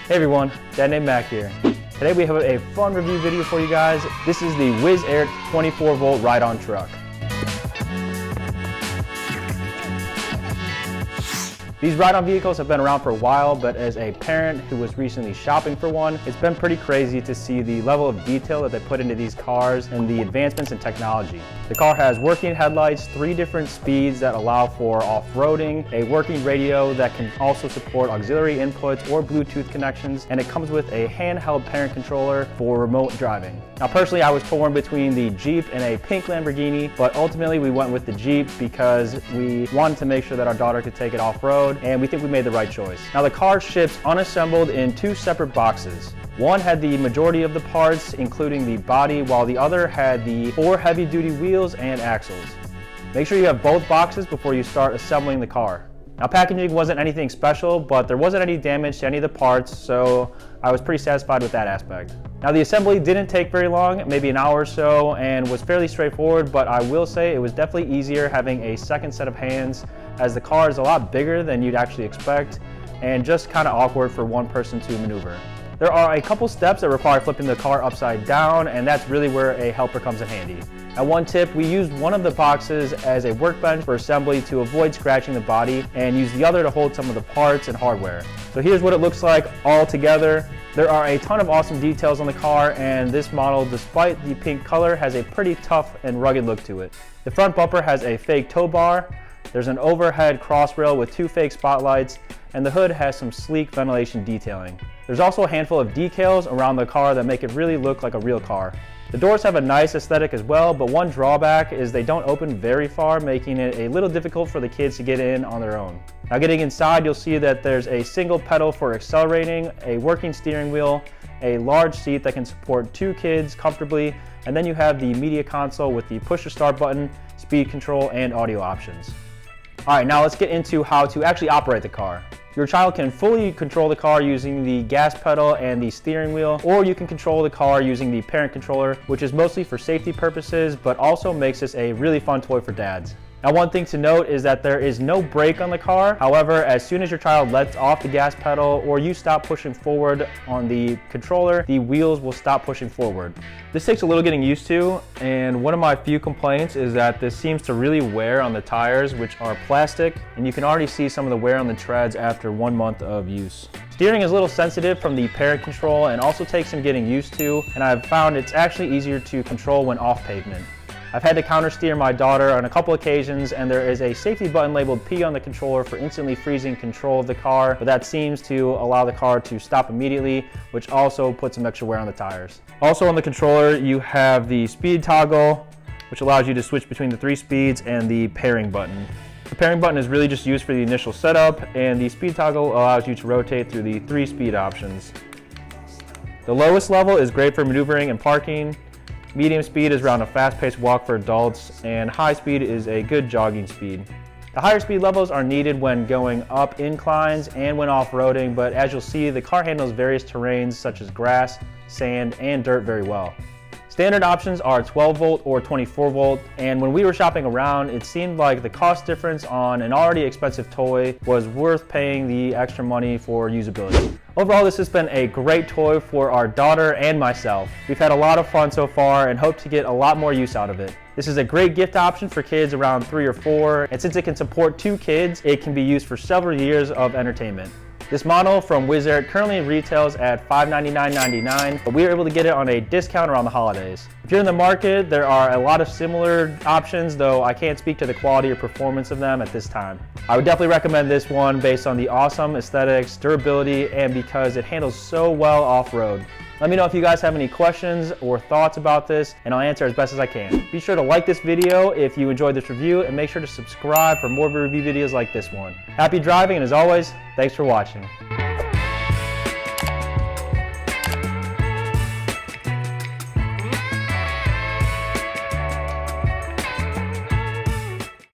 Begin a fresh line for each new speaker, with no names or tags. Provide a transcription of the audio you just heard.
Hey everyone, Dad named Mac here. Today we have a fun review video for you guys. This is the Wisairt 24V ride-on truck. These ride-on vehicles have been around for a while, but as a parent who was recently shopping for one, it's been pretty crazy to see the level of detail that they put into these cars and the advancements in technology. The car has working headlights, 3 different speeds that allow for off-roading, a working radio that can also support auxiliary inputs or Bluetooth connections, and it comes with a handheld parent controller for remote driving. Now personally, I was torn between the Jeep and a pink Lamborghini, but ultimately we went with the Jeep because we wanted to make sure that our daughter could take it off-road, and we think we made the right choice. Now the car ships unassembled in 2 separate boxes. One had the majority of the parts, including the body, while the other had the 4 heavy-duty wheels and axles. Make sure you have both boxes before you start assembling the car. Now packaging wasn't anything special, but there wasn't any damage to any of the parts, so I was pretty satisfied with that aspect. Now the assembly didn't take very long, maybe an hour or so, and was fairly straightforward, but I will say it was definitely easier having a second set of hands, as the car is a lot bigger than you'd actually expect, and just kind of awkward for one person to maneuver. There are a couple steps that require flipping the car upside down, and that's really where a helper comes in handy. Now one tip, we used one of the boxes as a workbench for assembly to avoid scratching the body, and used the other to hold some of the parts and hardware. So here's what it looks like all together. There are a ton of awesome details on the car, and this model, despite the pink color, has a pretty tough and rugged look to it. The front bumper has a fake tow bar, there's an overhead cross rail with 2 fake spotlights, and the hood has some sleek ventilation detailing. There's also a handful of decals around the car that make it really look like a real car. The doors have a nice aesthetic as well, but one drawback is they don't open very far, making it a little difficult for the kids to get in on their own. Now getting inside, you'll see that there's a single pedal for accelerating, a working steering wheel, a large seat that can support 2 kids comfortably, and then you have the media console with the push to start button, speed control, and audio options. All right, now let's get into how to actually operate the car. Your child can fully control the car using the gas pedal and the steering wheel, or you can control the car using the parent controller, which is mostly for safety purposes, but also makes this a really fun toy for dads. Now one thing to note is that there is no brake on the car. However, as soon as your child lets off the gas pedal or you stop pushing forward on the controller, the wheels will stop pushing forward. This takes a little getting used to, and one of my few complaints is that this seems to really wear on the tires, which are plastic, and you can already see some of the wear on the treads after 1 month of use. Steering is a little sensitive from the parent control and also takes some getting used to, and I've found it's actually easier to control when off pavement. I've had to counter steer my daughter on a couple occasions, and there is a safety button labeled P on the controller for instantly freezing control of the car, but that seems to allow the car to stop immediately, which also puts some extra wear on the tires. Also on the controller, you have the speed toggle, which allows you to switch between the 3 speeds, and the pairing button. The pairing button is really just used for the initial setup, and the speed toggle allows you to rotate through the 3 speed options. The lowest level is great for maneuvering and parking. Medium speed is around a fast-paced walk for adults, and high speed is a good jogging speed. The higher speed levels are needed when going up inclines and when off-roading, but as you'll see, the car handles various terrains such as grass, sand, and dirt very well. Standard options are 12V or 24V, and when we were shopping around, it seemed like the cost difference on an already expensive toy was worth paying the extra money for usability. Overall, this has been a great toy for our daughter and myself. We've had a lot of fun so far and hope to get a lot more use out of it. This is a great gift option for kids around 3 or 4, and since it can support 2 kids, it can be used for several years of entertainment. This model from Wisairt currently retails at $599.99, but we were able to get it on a discount around the holidays. If you're in the market, there are a lot of similar options, though I can't speak to the quality or performance of them at this time. I would definitely recommend this one based on the awesome aesthetics, durability, and because it handles so well off-road. Let me know if you guys have any questions or thoughts about this, and I'll answer as best as I can. Be sure to like this video if you enjoyed this review, and make sure to subscribe for more review videos like this one. Happy driving, and as always, thanks for watching.